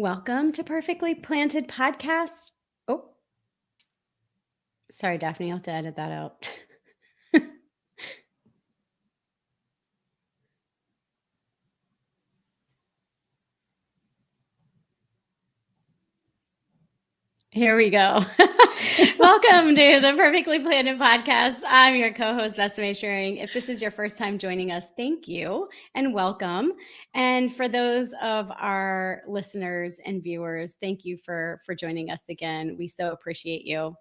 Welcome to Perfectly Planted Podcast. Oh, sorry, Daphne, I'll have to edit that out. Here we go. Welcome to the Perfectly Planted Podcast. I'm your co-host, Besame Sharing. If this is your first time joining us, thank you and welcome. And for those of our listeners and viewers, thank you for joining us again. We so appreciate you.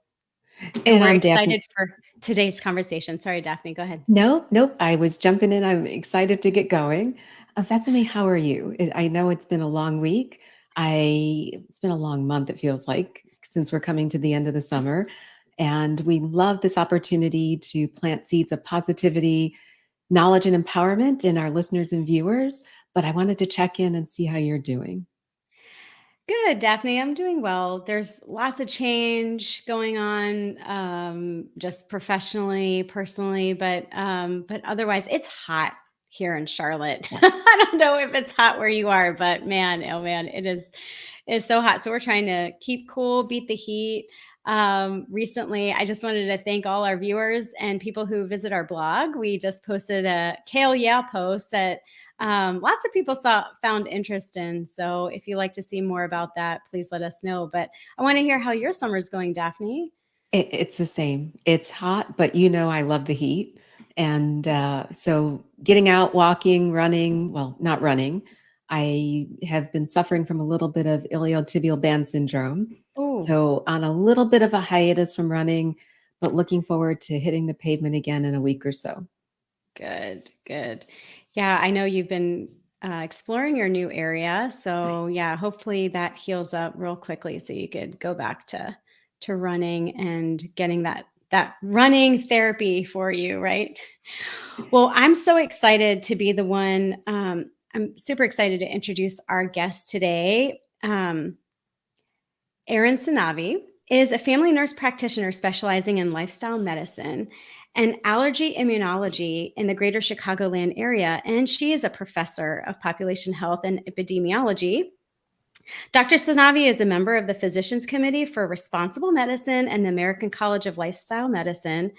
And we're I'm excited for today's conversation. Sorry, Daphne, go ahead. Nope. I was jumping in. I'm excited to get going. Vesame, how are you? I know it's been a long week. It's been a long month, it feels like, since we're coming to the end of the summer. And we love this opportunity to plant seeds of positivity, knowledge, and empowerment in our listeners and viewers. But I wanted to check in and see how you're doing. Good, Daphne. I'm doing well. There's lots of change going on, just professionally, personally, but otherwise, it's hot here in Charlotte. Yes. I don't know if it's hot where you are, but man, oh man, it's so hot. So we're trying to keep cool, beat the heat. Recently, I just wanted to thank all our viewers and people who visit our blog. We just posted a Kale Yeah post that lots of people found interest in. So if you'd like to see more about that, please let us know. But I want to hear how your summer's going, Daphne. It's the same. It's hot, but I love the heat. And so getting out, walking, running, well, not running. I have been suffering from a little bit of iliotibial band syndrome. Oh, So on a little bit of a hiatus from running, but looking forward to hitting the pavement again in a week or so. good. Yeah, I know you've been exploring your new area. So yeah, hopefully that heals up real quickly so you could go back to running and getting that running therapy for you, right? Well, I'm so excited to be the one. I'm super excited to introduce our guest today. Erin Sinnaeve is a family nurse practitioner specializing in lifestyle medicine and allergy immunology in the greater Chicagoland area, and she is a professor of population health and epidemiology. Dr. Sinnaeve is a member of the Physicians Committee for Responsible Medicine and the American College of Lifestyle Medicine.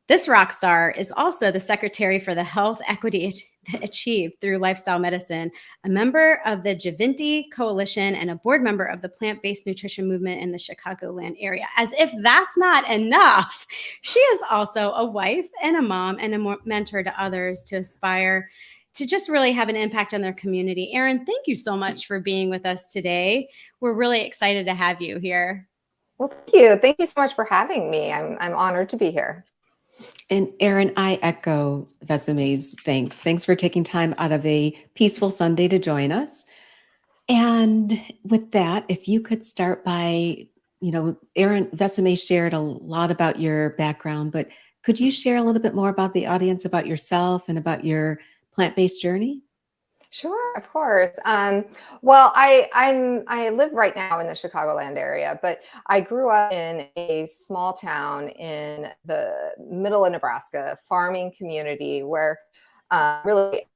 This rock star is also the Secretary for the Health Equity Achieved through Lifestyle Medicine, a member of the Javinti Coalition, and a board member of the plant-based nutrition movement in the Chicagoland area. As if that's not enough, she is also a wife and a mom and a mentor to others to aspire to just really have an impact on their community. Erin, thank you so much for being with us today. We're really excited to have you here. Well, thank you. Thank you so much for having me. I'm honored to be here. And Erin, I echo Vesame's thanks. Thanks for taking time out of a peaceful Sunday to join us. And with that, if you could start by, Erin, Vesame shared a lot about your background, but could you share a little bit more about the audience, about yourself and about your plant-based journey? Sure, of course. Well, I live right now in the Chicagoland area, but I grew up in a small town in the middle of Nebraska, farming community where really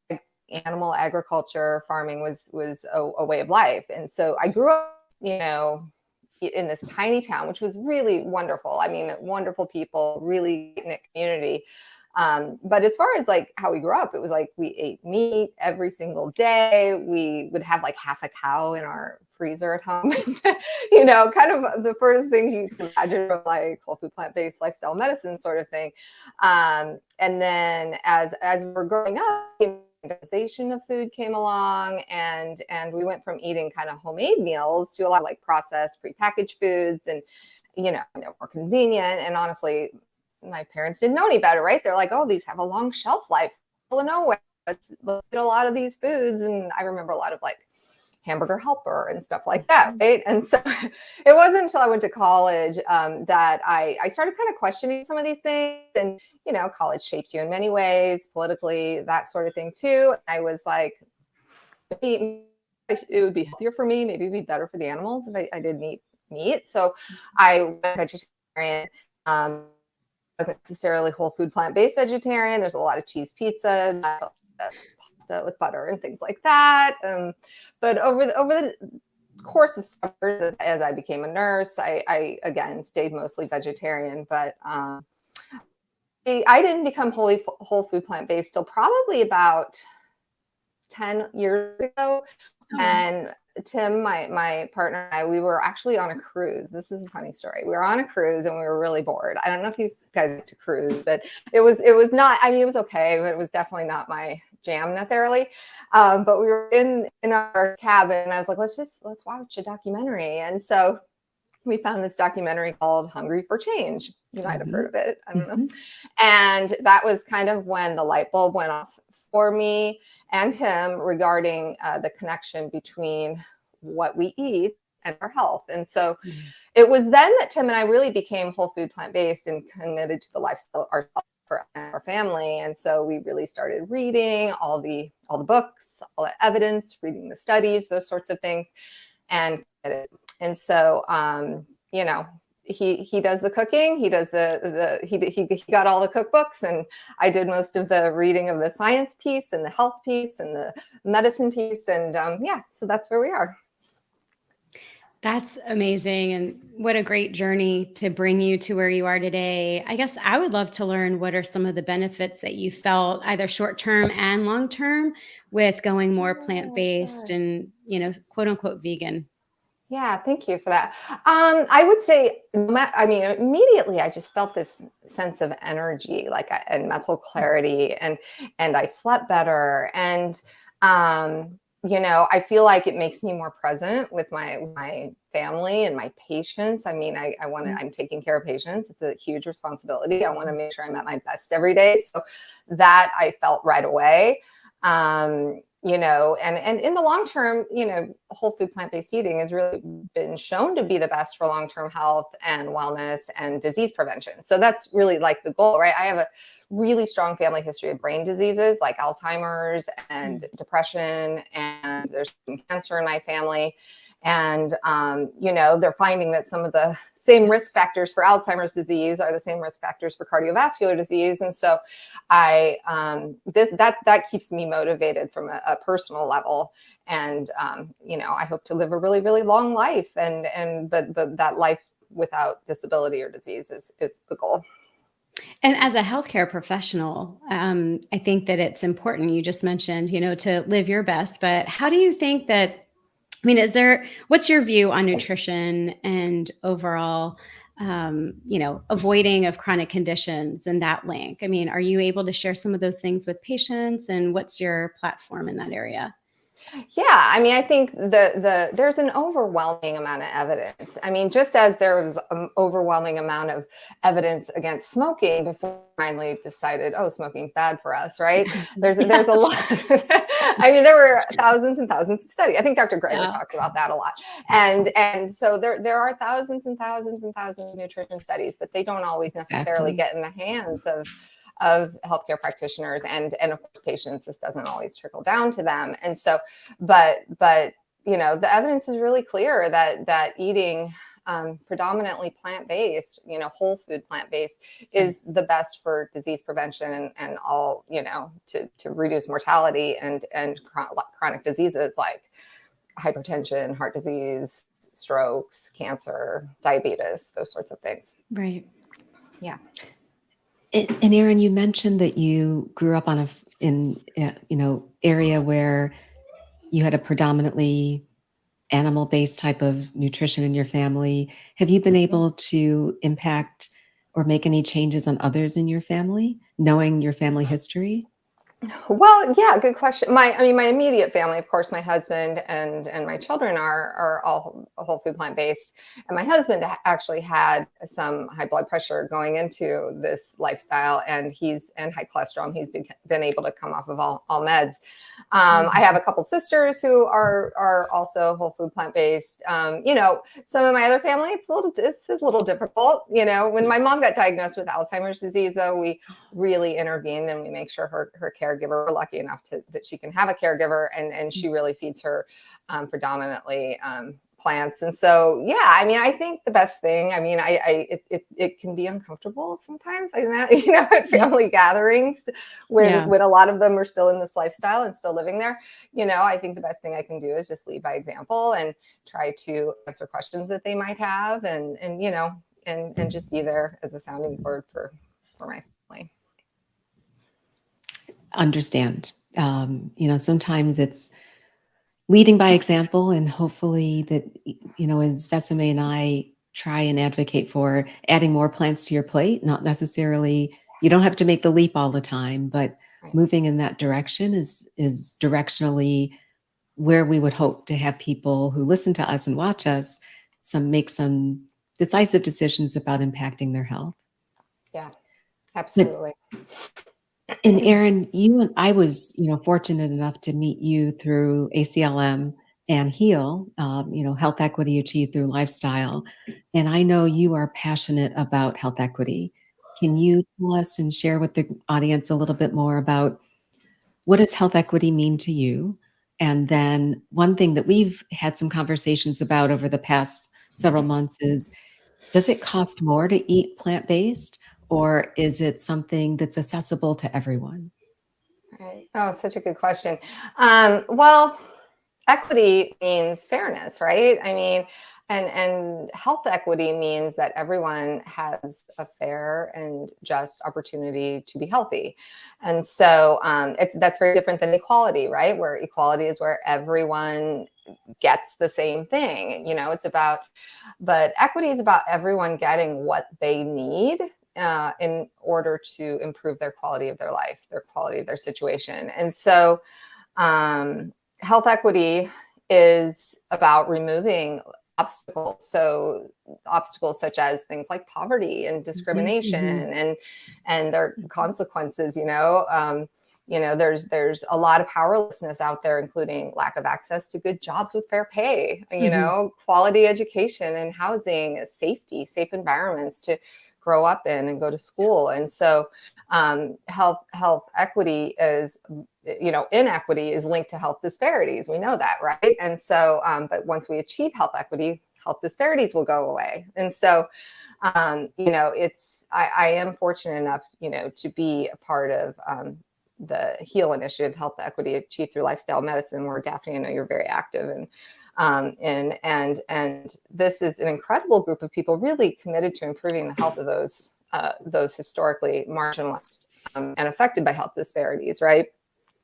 animal agriculture, farming was a way of life. And so I grew up, in this tiny town, which was really wonderful. I mean, wonderful people, really knit community. But as far as like how we grew up, it was like we ate meat every single day. We would have like half a cow in our freezer at home. Kind of the first things you can imagine from like whole food, plant-based lifestyle medicine sort of thing. And then as we're growing up, organization of food came along, and we went from eating kind of homemade meals to a lot of like processed prepackaged foods, and they're more convenient. And honestly, my parents didn't know any better, right? They're like, oh, these have a long shelf life. Middle of nowhere. Let's get a lot of these foods. And I remember a lot of like Hamburger Helper and stuff like that, right? And so it wasn't until I went to college that I started kind of questioning some of these things. And, college shapes you in many ways, politically, that sort of thing too. I was like, maybe it would be healthier for me. Maybe it'd be better for the animals if I didn't eat meat. So I went vegetarian. Wasn't necessarily whole food plant-based vegetarian. There's a lot of cheese pizza, pasta with butter and things like that. But over the course of summers, as I became a nurse, I again stayed mostly vegetarian, but I didn't become whole food plant-based till probably about 10 years ago. Oh, And Tim, my partner and I, we were actually on a cruise. This is a funny story. We were on a cruise and we were really bored. I don't know if you guys like to cruise, but it was not, I mean, it was okay, but it was definitely not my jam necessarily. But we were in our cabin and I was like, let's watch a documentary. And so we found this documentary called Hungry for Change. You might have heard of it. I don't know. And that was kind of when the light bulb went off for me and him regarding the connection between what we eat and our health. And so it was then that Tim and I really became whole food plant-based and committed to the lifestyle for our family. And so we really started reading all the books, all the evidence, reading the studies, those sorts of things. And so you know, he does the cooking, he does he got all the cookbooks, and I did most of the reading of the science piece and the health piece and the medicine piece. And yeah, so that's where we are. that's amazing. And what a great journey to bring you to where you are today. I guess I would love to learn what are some of the benefits that you felt, either short-term and long-term, with going more plant-based and, quote unquote vegan. Yeah, thank you for that. I would say, I mean, immediately I just felt this sense of energy, and mental clarity, and I slept better, and I feel like it makes me more present with my family and my patients. I mean, I'm taking care of patients. It's a huge responsibility. I want to make sure I'm at my best every day. So that I felt right away. And in the long term, whole food plant-based eating has really been shown to be the best for long-term health and wellness and disease prevention. So that's really like the goal, right? I have a really strong family history of brain diseases like Alzheimer's and depression, and there's some cancer in my family. And, they're finding that some of the same risk factors for Alzheimer's disease are the same risk factors for cardiovascular disease. And so that keeps me motivated from a personal level. And, I hope to live a really, really long life, but that life without disability or disease is the goal. And as a healthcare professional, I think that it's important. You just mentioned, to live your best, but how do you think that, what's your view on nutrition and overall, avoiding of chronic conditions and that link? Are you able to share some of those things with patients, and what's your platform in that area? Yeah, I think there's an overwhelming amount of evidence. Just as there was an overwhelming amount of evidence against smoking before we finally decided, oh, smoking's bad for us, right? There's a lot. There were thousands and thousands of studies. I think Dr. Greger talks about that a lot. And so there are thousands and thousands and thousands of nutrition studies, but they don't always necessarily get in the hands of healthcare practitioners and of course patients. This doesn't always trickle down to them. And so, but the evidence is really clear that eating predominantly plant-based, whole food plant-based is the best for disease prevention and all, to reduce mortality and chronic diseases like hypertension, heart disease, strokes, cancer, diabetes, those sorts of things. Right. Yeah. And Erin, you mentioned that you grew up in area where you had a predominantly animal-based type of nutrition in your family. Have you been able to impact or make any changes on others in your family, knowing your family history? Well, yeah, good question. My immediate family, of course, my husband and my children are all whole food plant-based. And my husband actually had some high blood pressure going into this lifestyle, and high cholesterol. He's been able to come off of all meds. I have a couple sisters who are also whole food plant-based. Some of my other family, it's a little difficult. When my mom got diagnosed with Alzheimer's disease, though, we really intervened and we make sure her caregiver, we're lucky enough that she can have a caregiver, and she really feeds her predominantly plants. And so, yeah, I mean, I think the best thing, I mean, it can be uncomfortable sometimes, at family gatherings when a lot of them are still in this lifestyle and still living there. I think the best thing I can do is just lead by example and try to answer questions that they might have, and just be there as a sounding board for my family. Understand. Sometimes it's leading by example, and hopefully that, as Vesame and I try and advocate for adding more plants to your plate, not necessarily, you don't have to make the leap all the time, but moving in that direction is directionally where we would hope to have people who listen to us and watch us make some decisive decisions about impacting their health. Yeah, absolutely. And Erin, I was, fortunate enough to meet you through ACLM and HEAL, health equity achieved through lifestyle. And I know you are passionate about health equity. Can you tell us and share with the audience a little bit more about what does health equity mean to you? And then one thing that we've had some conversations about over the past several months is, does it cost more to eat plant-based, or is it something that's accessible to everyone? Right. Oh, such a good question. Well, equity means fairness, right? I mean, and health equity means that everyone has a fair and just opportunity to be healthy. And so that's very different than equality, right? Where equality is where everyone gets the same thing. But equity is about everyone getting what they need in order to improve their quality of their life, their quality of their situation. And so health equity is about removing obstacles. So obstacles such as things like poverty and discrimination and their consequences, there's a lot of powerlessness out there, including lack of access to good jobs with fair pay, quality education and housing, safe environments to grow up in and go to school. And so health equity is, inequity is linked to health disparities. We know that, right? And so, but once we achieve health equity, health disparities will go away. And so, I am fortunate enough, to be a part of the HEAL initiative, Health Equity Achieved Through Lifestyle Medicine, where Daphne, I know you're very active and this is an incredible group of people really committed to improving the health of those historically marginalized and affected by health disparities, right?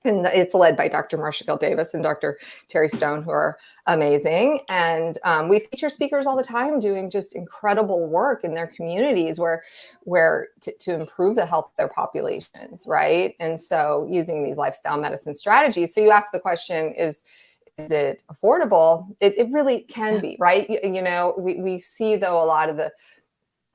And it's led by Dr. Marcia Gill Davis and Dr. Terry Stone, who are amazing. And we feature speakers all the time doing just incredible work in their communities where to improve the health of their populations, right? And so using these lifestyle medicine strategies. So you ask the question, is it affordable? It really can be, right? We see, though,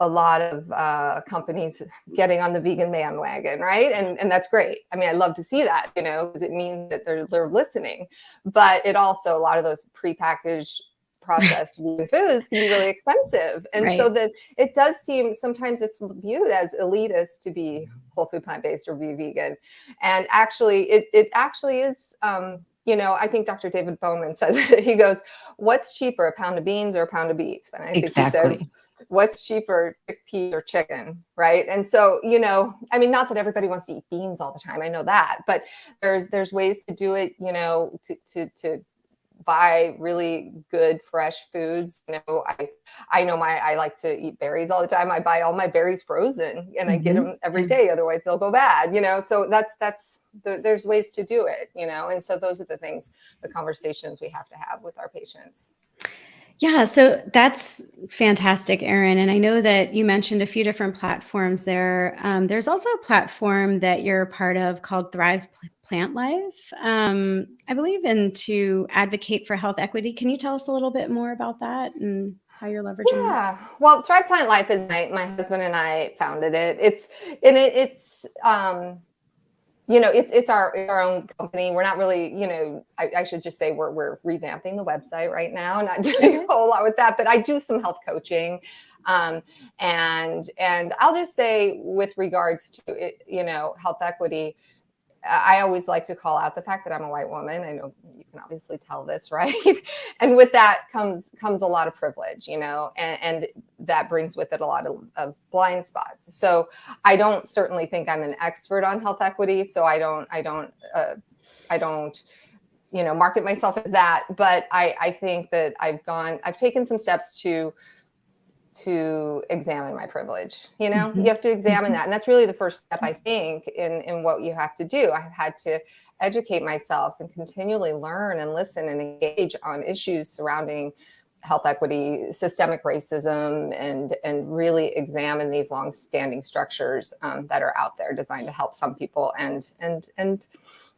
a lot of companies getting on the vegan bandwagon, right? And that's great. I mean, I love to see that, because it means that they're listening. But it also, a lot of those prepackaged processed vegan foods can be really expensive. And so that it does seem, sometimes it's viewed as elitist to be whole food plant-based or be vegan. And actually, it actually is, I think Dr. David Bowman says, he goes, what's cheaper, a pound of beans or a pound of beef? And I think he said, what's cheaper, chickpeas or chicken, right? And so, I mean, not that everybody wants to eat beans all the time, I know that, but there's ways to do it, to buy really good fresh foods. I know I like to eat berries all the time. I buy all my berries frozen and I get them every day, otherwise they'll go bad, so there's ways to do it, and so those are the things, the conversations we have to have with our patients. Yeah, so that's fantastic, Erin. And I know that you mentioned a few different platforms there. There's also a platform that you're part of called Thrive Plant Life, I believe, and to advocate for health equity. Can you tell us a little bit more about that and how you're leveraging that? Well, Thrive Plant Life is my husband and I founded it. It's our own company. We're not really, I should just say we're revamping the website right now, not doing a whole lot with that, but I do some health coaching. And I'll just say with regards to it, health equity, I always like to call out the fact that I'm a white woman. I know you can obviously tell this, right? And with that comes a lot of privilege, and that brings with it a lot of blind spots. So I don't certainly think I'm an expert on health equity. So I don't market myself as that. But I think that I've taken some steps to examine my privilege. You have to examine that. And that's really the first step, I think, in what you have to do. I've had to educate myself and continually learn and listen and engage on issues surrounding health equity, systemic racism, and really examine these long-standing structures that are out there designed to help some people and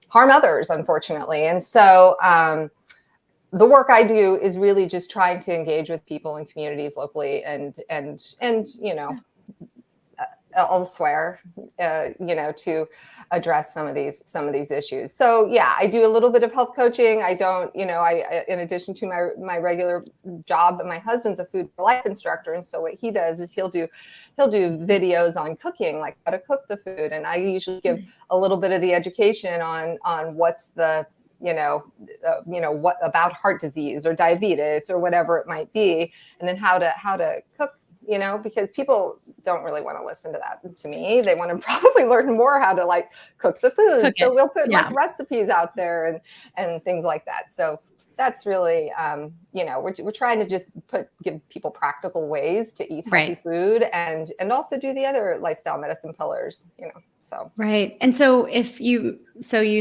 harm others, unfortunately. And so the work I do is really just trying to engage with people in communities locally and elsewhere, to address some of these issues. So yeah, I do a little bit of health coaching. I don't, in addition to my regular job, but my husband's a food for life instructor, and so what he does is he'll do videos on cooking, like how to cook the food, and I usually give a little bit of the education on what's the what about heart disease or diabetes or whatever it might be, and then how to cook, because people don't really want to listen to that to me. They want to probably learn more how to cook the food. So we'll put recipes out there and things like that. So that's really, we're trying to just give people practical ways to eat healthy food and also do the other lifestyle medicine pillars, so. Right. And so you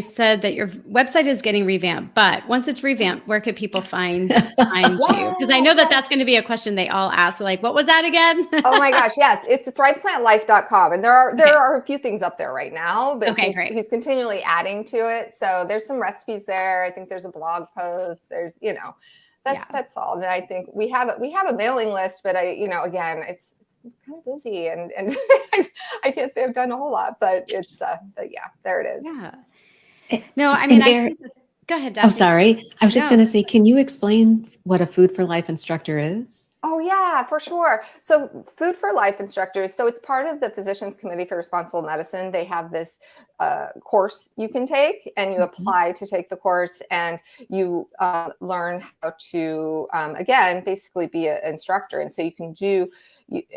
said that your website is getting revamped, but once it's revamped, where could people find you? Because I know that's going to be a question they all ask, like, what was that again? Oh my gosh. Yes. It's thriveplantlife.com. And there are a few things up there right now, but he's continually adding to it. So there's some recipes there. I think there's a blog post. There's, that's all. And I think we have a mailing list, but again, it's kind of busy and I can't say I've done a whole lot, but it's there it is. Yeah. No, I mean, go ahead, Daphne. Oh, sorry. I was just going to say, can you explain what a Food for Life instructor is? Oh yeah, for sure. So Food for Life instructors, so it's part of the Physicians Committee for Responsible Medicine. They have this course you can take, and you apply to take the course, and you learn how to, again, basically be an instructor. And so you can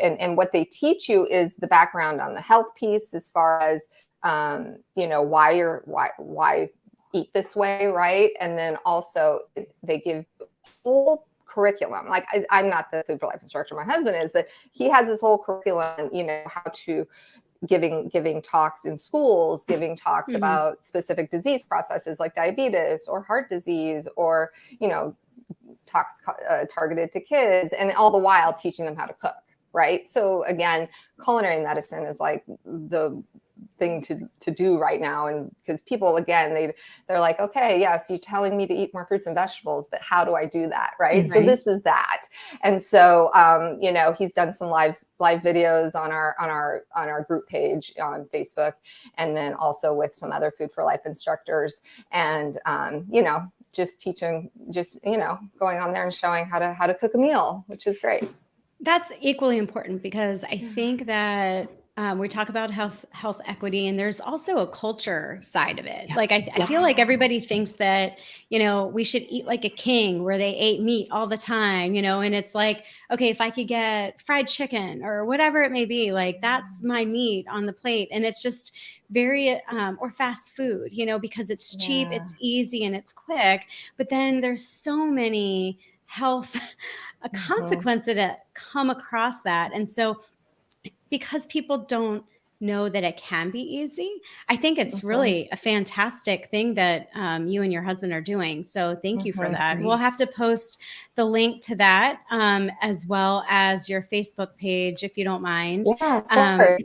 and what they teach you is the background on the health piece, as far as, why eat this way, right? And then also they give whole curriculum. Like I'm not the Food for Life instructor, my husband is, but he has this whole curriculum, how to giving talks in schools, giving talks about specific disease processes like diabetes or heart disease, or, talks targeted to kids, and all the while teaching them how to cook. Right. So again, culinary medicine is like the thing to do right now. And because people, again, they're like, okay, yes, you're telling me to eat more fruits and vegetables, but how do I do that? Right. So this is that. And so, he's done some live videos on our group page on Facebook, and then also with some other Food for Life instructors, and, just teaching, going on there and showing how to cook a meal, which is great. That's equally important, because I think that we talk about health equity, and there's also a culture side of it. Like I feel like everybody thinks that, we should eat like a king, where they ate meat all the time, and it's like, okay, if I could get fried chicken or whatever it may be, like that's my meat on the plate. And it's just very, or fast food, because it's cheap, it's easy, and it's quick. But then there's so many health consequences that come across that. And so because people don't know that it can be easy, I think it's really a fantastic thing that you and your husband are doing. So thank you for that. We'll have to post the link to that, as well as your Facebook page, if you don't mind. Yeah, of course.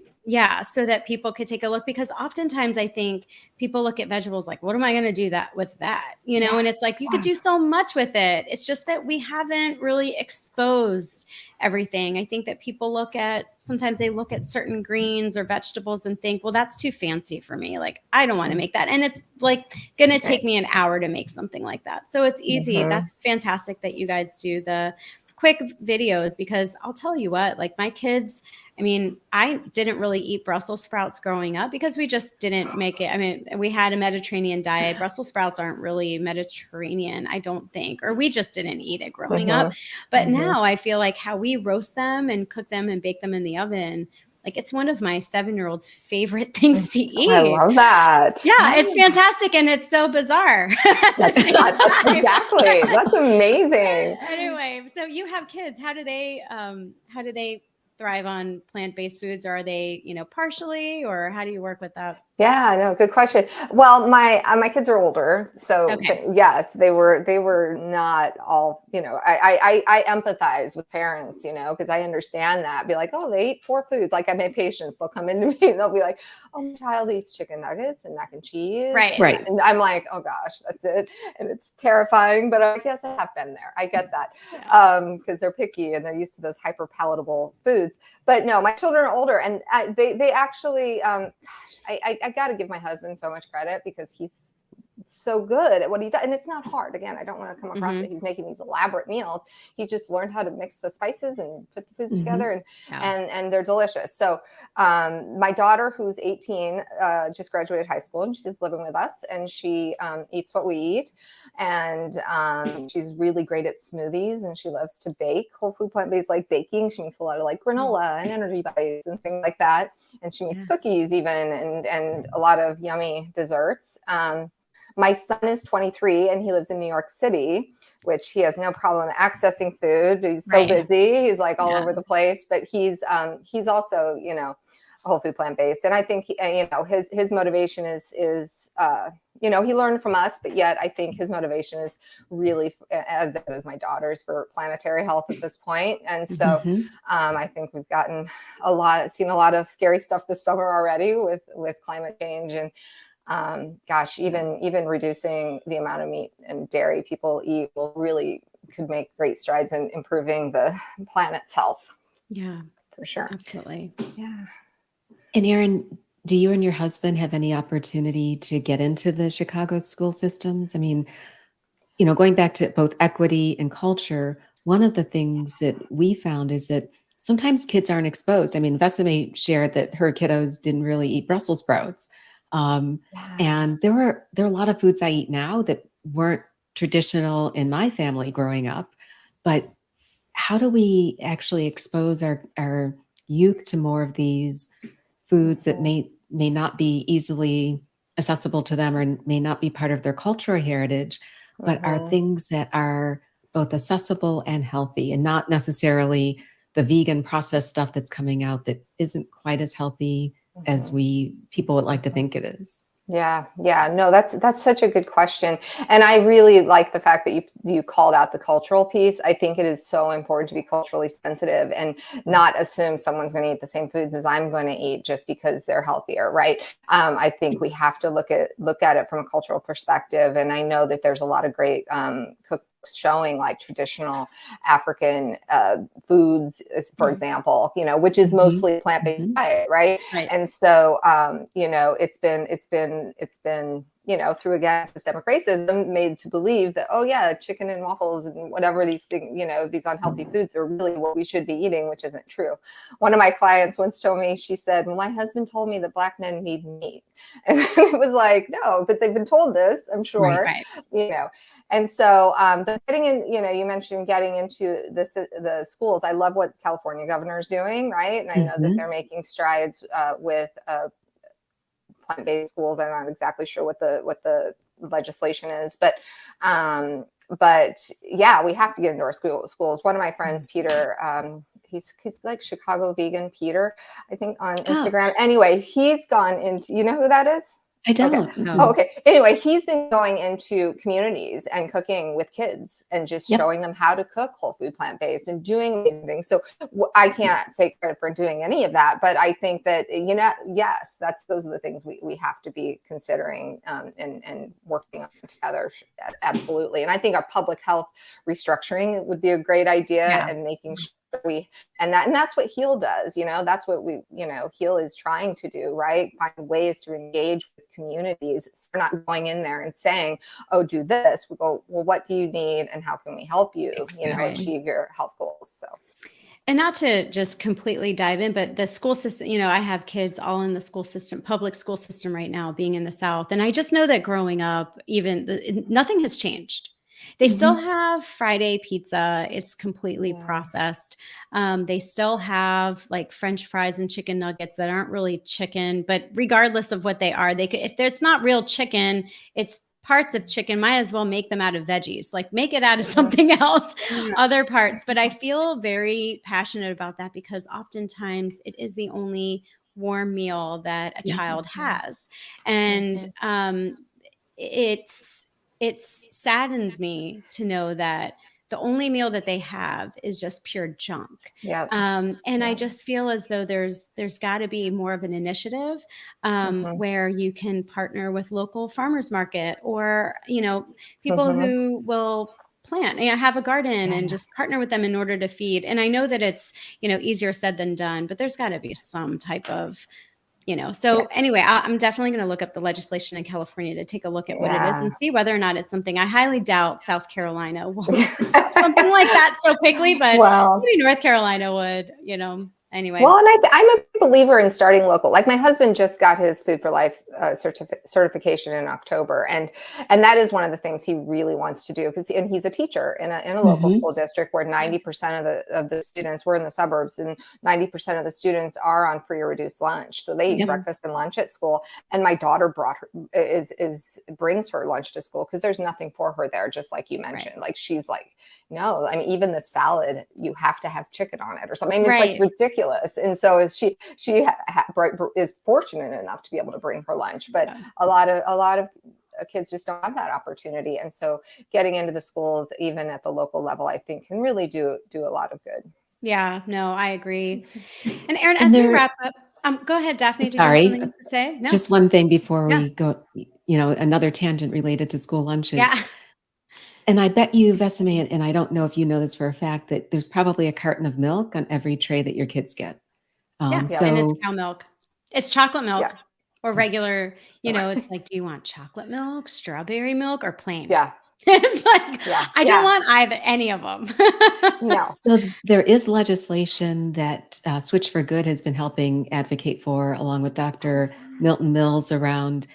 So that people could take a look, because oftentimes I think people look at vegetables like, what am I going to do with that? And it's like, you could do so much with it. It's just that we haven't really exposed everything. I think that people sometimes they look at certain greens or vegetables and think, well, that's too fancy for me. Like, I don't want to make that. And it's like going to take me an hour to make something like that. So it's easy. That's fantastic that you guys do the quick videos, because I'll tell you what, like my kids, I mean, I didn't really eat Brussels sprouts growing up because we just didn't make it. I mean, we had a Mediterranean diet. Brussels sprouts aren't really Mediterranean, I don't think, or we just didn't eat it growing up. But now I feel like how we roast them and cook them and bake them in the oven, like it's one of my 7-year-old's favorite things to eat. I love that. Yeah, it's fantastic. And it's so bizarre. Exactly. That's amazing. Anyway, so you have kids. How do they thrive on plant-based foods? Or are they, partially, or how do you work with that? Yeah, no, good question. Well, my kids are older, so yes, they were not all, I empathize with parents, because I understand that. Be like, oh, they eat 4 foods. Like, I have patients, they'll come into me and they'll be like, oh, my child eats chicken nuggets and mac and cheese. Right. And I'm like, oh gosh, that's it. And it's terrifying, but I guess I have been there. I get that. Because they're picky and they're used to those hyper palatable foods. But no, my children are older, and they actually, I got to give my husband so much credit, because he's so good at what he does. And it's not hard. Again, I don't want to come across that he's making these elaborate meals. He just learned how to mix the spices and put the foods together, and they're delicious. So my daughter, who's 18, just graduated high school, and she's living with us, and she eats what we eat. And she's really great at smoothies, and she loves to bake whole food plant-based, like baking. She makes a lot of like granola and energy bites and things like that. And she makes cookies even, and a lot of yummy desserts. My son is 23 and he lives in New York City, which he has no problem accessing food. He's so busy. He's like all over the place, but he's also, whole food plant-based. And I think, his motivation is he learned from us, but yet I think his motivation is really, as is my daughter's, for planetary health at this point. And so I think we've seen a lot of scary stuff this summer already with climate change. And even reducing the amount of meat and dairy people eat could make great strides in improving the planet's health. Yeah, for sure. Absolutely. Yeah. And Erin, do you and your husband have any opportunity to get into the Chicago school systems? I mean, going back to both equity and culture, one of the things that we found is that sometimes kids aren't exposed. I mean, Vesame shared that her kiddos didn't really eat Brussels sprouts. And there are a lot of foods I eat now that weren't traditional in my family growing up. But how do we actually expose our youth to more of these foods that may not be easily accessible to them, or may not be part of their cultural heritage, but are things that are both accessible and healthy, and not necessarily the vegan processed stuff that's coming out that isn't quite as healthy as people would like to think it is? Yeah. No, that's such a good question. And I really like the fact that you called out the cultural piece. I think it is so important to be culturally sensitive and not assume someone's going to eat the same foods as I'm going to eat just because they're healthier, right? I think we have to look at it from a cultural perspective. And I know that there's a lot of great cookbooks showing like traditional African foods, for example, which is mostly plant-based diet, right? And so, it's been, through again systemic racism, made to believe that, oh yeah, chicken and waffles and whatever these things, these unhealthy foods are really what we should be eating, which isn't true. One of my clients once told me, she said, well, my husband told me that Black men need meat. And it was like, no, but they've been told this, I'm sure, And so, but getting in, you mentioned getting into the schools. I love what California governor is doing, right? And I know that they're making strides with plant-based schools. I'm not exactly sure what the legislation is, but yeah, we have to get into our schools. One of my friends, Peter, he's like Chicago Vegan Peter, I think, on Instagram. Anyway, he's gone into, you know who that is? I don't. Okay. No. Oh, okay. Anyway, he's been going into communities and cooking with kids and just showing them how to cook whole food plant-based and doing amazing things. So I can't take credit for doing any of that, but I think that, yes, those are the things we have to be considering and working on together. Absolutely. And I think our public health restructuring would be a great idea, and making sure and that's what HEAL does. That's what HEAL is trying to do, right? Find ways to engage with communities. So we're not going in there and saying, oh, do this. We go, well, what do you need and how can we help you, Exactly. achieve your health goals? So. And not to just completely dive in, but the school system, I have kids all in the school system, public school system right now, being in the South. And I just know that growing up, nothing has changed. They still have Friday pizza. It's completely processed. They still have like French fries and chicken nuggets that aren't really chicken, but regardless of what they are, if it's not real chicken, it's parts of chicken, might as well make them out of veggies, like make it out of something else, other parts. But I feel very passionate about that because oftentimes it is the only warm meal that a child has. And it saddens me to know that the only meal that they have is just pure junk. And I just feel as though there's got to be more of an initiative where you can partner with local farmers market or, people who will plant, have a garden and just partner with them in order to feed. And I know that it's, easier said than done, but there's got to be some type of so anyway, I'm definitely going to look up the legislation in California to take a look at what it is and see whether or not it's something. I highly doubt South Carolina will do something like that so quickly, but maybe North Carolina would, anyway. Well, and I'm a believer in starting local. Like my husband just got his Food for Life certification in October, and that is one of the things he really wants to do and he's a teacher in a local school district where 90% of the students, we're in the suburbs, and 90% of the students are on free or reduced lunch, so they eat breakfast and lunch at school. And my daughter brings her lunch to school because there's nothing for her there, just like you mentioned. Like she's like, no, I mean, even the salad, you have to have chicken on it or something. I mean, it's like ridiculous. And so she is fortunate enough to be able to bring her lunch, but a lot of kids just don't have that opportunity. And so getting into the schools, even at the local level, I think can really do a lot of good. Yeah, no, I agree. And Erin, as we wrap up, go ahead, Daphne. Did you have something else to say? No. Just one thing before we go, another tangent related to school lunches. Yeah. And I bet you, Vesame, and I don't know if you know this for a fact, that there's probably a carton of milk on every tray that your kids get. And it's cow milk. It's chocolate milk or regular, it's like, do you want chocolate milk, strawberry milk, or plain? Yeah. It's like, I don't want any of them. No. So there is legislation that Switch for Good has been helping advocate for, along with Dr. Milton Mills, around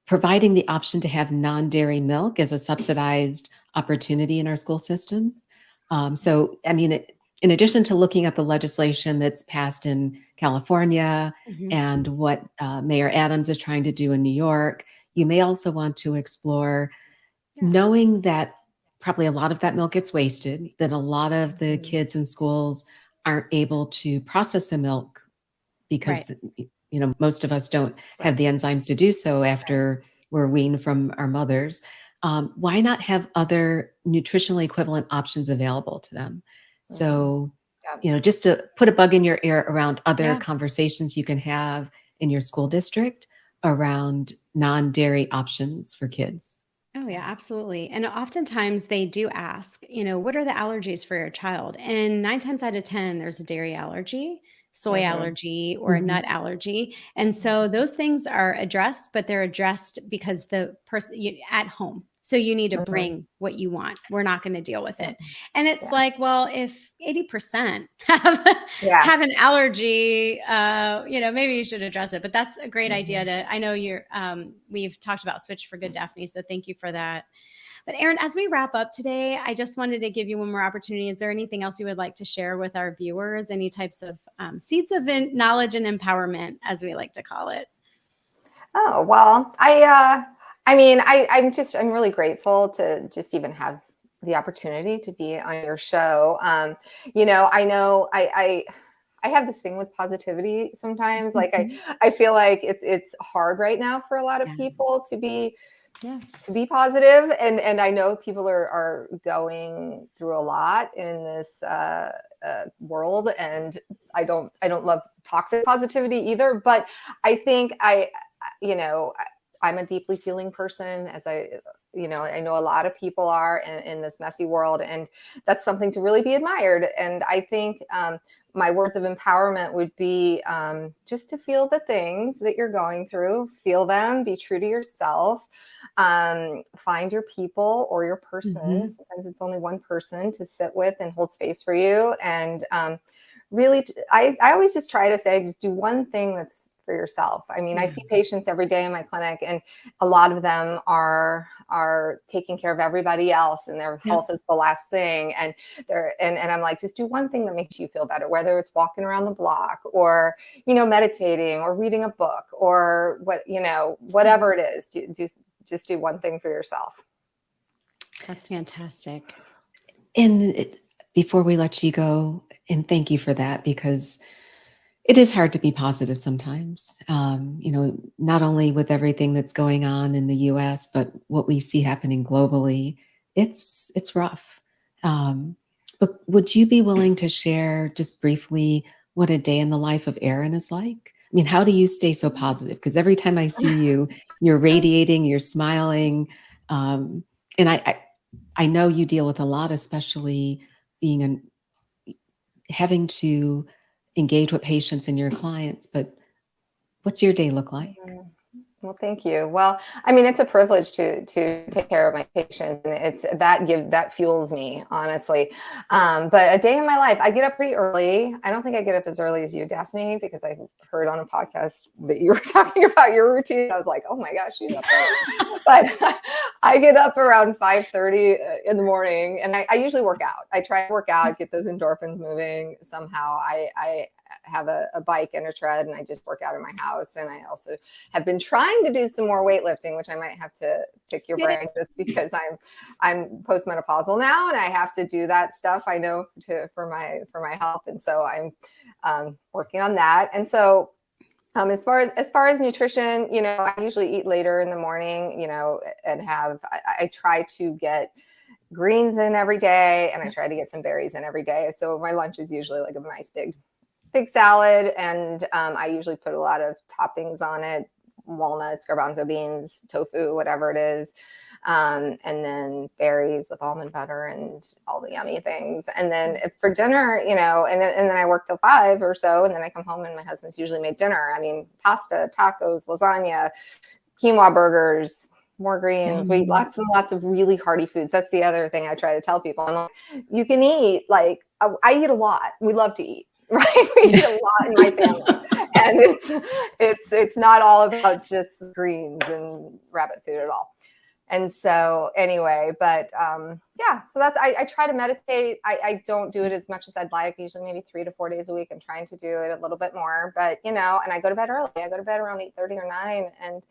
providing the option to have non-dairy milk as a subsidized opportunity in our school systems. So, I mean, in addition to looking at the legislation that's passed in California and what Mayor Adams is trying to do in New York, you may also want to explore knowing that probably a lot of that milk gets wasted, that a lot of the kids in schools aren't able to process the milk because most of us don't have the enzymes to do so after we're weaned from our mothers. Why not have other nutritionally equivalent options available to them? So, just to put a bug in your ear around other conversations you can have in your school district around non-dairy options for kids. Oh, yeah, absolutely. And oftentimes they do ask, what are the allergies for your child? And 9 times out of 10, there's a dairy allergy, soy allergy, or a nut allergy. And so those things are addressed, but they're addressed because the person at home. So you need to bring what you want. We're not going to deal with it. And it's like, well, if 80% have an allergy, maybe you should address it. But that's a great idea I know we've talked about Switch for Good, Daphne. So thank you for that. But Erin, as we wrap up today, I just wanted to give you one more opportunity. Is there anything else you would like to share with our viewers? Any types of seeds of knowledge and empowerment, as we like to call it? Oh, well, I'm really grateful to just even have the opportunity to be on your show. I know I have this thing with positivity sometimes. Like I feel like it's hard right now for a lot of people to be positive. And I know people are going through a lot in this world, and I don't love toxic positivity either, but I think I'm a deeply feeling person, as I know a lot of people are in this messy world, and that's something to really be admired. And I think my words of empowerment would be just to feel the things that you're going through, feel them, be true to yourself, find your people or your person. Mhm. Sometimes it's only one person to sit with and hold space for you. And really, I always just try to say, just do one thing that's for yourself. I mean, I see patients every day in my clinic, and a lot of them are taking care of everybody else, and their health is the last thing. And I'm like, just do one thing that makes you feel better, whether it's walking around the block or, meditating or reading a book or whatever it is. Just do one thing for yourself. That's fantastic. And before we let you go, and thank you for that, because it is hard to be positive sometimes, not only with everything that's going on in the US, but what we see happening globally. It's rough. But would you be willing to share just briefly what a day in the life of Erin is like? I mean, how do you stay so positive? Because every time I see you, you're radiating, you're smiling. And I know you deal with a lot, especially having to engage with patients and your clients, but what's your day look like? Well, thank you. Well, I mean, it's a privilege to take care of my patients, and it's that fuels me, honestly. But a day in my life, I get up pretty early. I don't think I get up as early as you, Daphne, because I heard on a podcast that you were talking about your routine. I was like, oh my gosh, she's up early. But I get up around 5:30 in the morning, and I usually work out. I try to work out, get those endorphins moving somehow. I have a bike and a tread, and I just work out in my house. And I also have been trying to do some more weightlifting, which I might have to pick your brain, just because I'm postmenopausal now, and I have to do that stuff, I know, for my health. And so I'm working on that. And so as far as nutrition, I usually eat later in the morning, and I try to get greens in every day, and I try to get some berries in every day. So my lunch is usually like a nice big salad, and I usually put a lot of toppings on it: walnuts, garbanzo beans, tofu, whatever it is, and then berries with almond butter and all the yummy things. And then for dinner, and then I work till 5 or so, and then I come home and my husband's usually made dinner. I mean, pasta, tacos, lasagna, quinoa burgers, more greens. We eat lots and lots of really hearty foods. That's the other thing I try to tell people. I'm like, you can eat, like, I eat a lot. We love to eat. Right, we eat a lot in my family, and it's not all about just greens and rabbit food at all. And so anyway, but so that's I try to meditate. I don't do it as much as I'd like. Usually maybe 3 to 4 days a week. I'm trying to do it a little bit more, but and I go to bed early. I go to bed around 8:30 or 9, and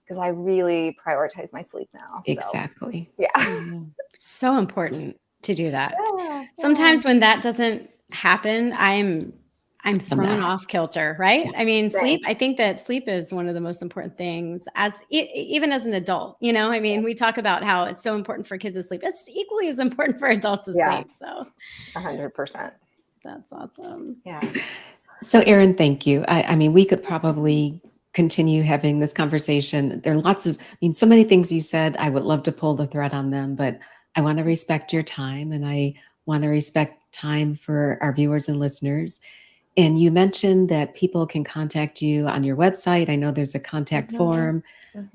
because I really prioritize my sleep now. So, Exactly. yeah. So important to do that. Yeah. Sometimes when that doesn't happen, I'm thrown off kilter, right? I mean, sleep, I think that sleep is one of the most important things even as an adult, I mean, we talk about how it's so important for kids to sleep. It's equally as important for adults to sleep. So 100%. That's awesome. Yeah. So Erin, thank you. I mean, we could probably continue having this conversation. There are so many things you said. I would love to pull the thread on them, but I want to respect your time, and I want to respect time for our viewers and listeners. And you mentioned that people can contact you on your website. I know there's a contact form.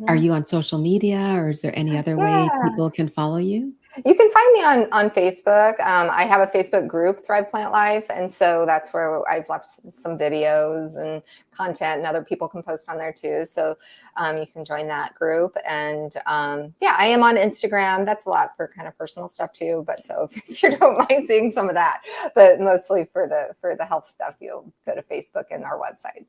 Are you on social media, or is there any other way people can follow you? You can find me on Facebook. I have a Facebook group, Thrive Plant Life. And so that's where I've left some videos and content, and other people can post on there too. So you can join that group. And I am on Instagram. That's a lot for kind of personal stuff too. But so if you don't mind seeing some of that, but mostly for the health stuff, you'll go to Facebook and our website.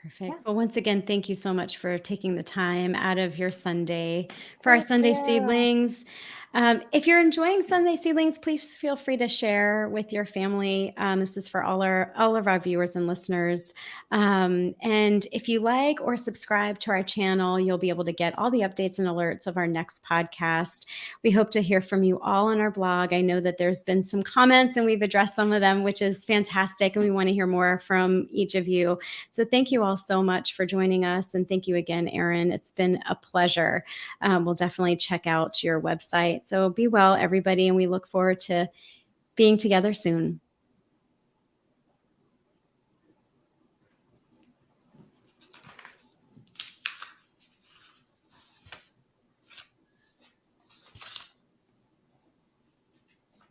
Perfect. Yeah. Well, once again, thank you so much for taking the time out of your Sunday for our Sunday Seedlings. If you're enjoying Sunday Seedlings, please feel free to share with your family. This is for all of our viewers and listeners. And if you like or subscribe to our channel, you'll be able to get all the updates and alerts of our next podcast. We hope to hear from you all on our blog. I know that there's been some comments and we've addressed some of them, which is fantastic. And we want to hear more from each of you. So thank you all so much for joining us. And thank you again, Erin. It's been a pleasure. We'll definitely check out your website. So be well, everybody, and we look forward to being together soon.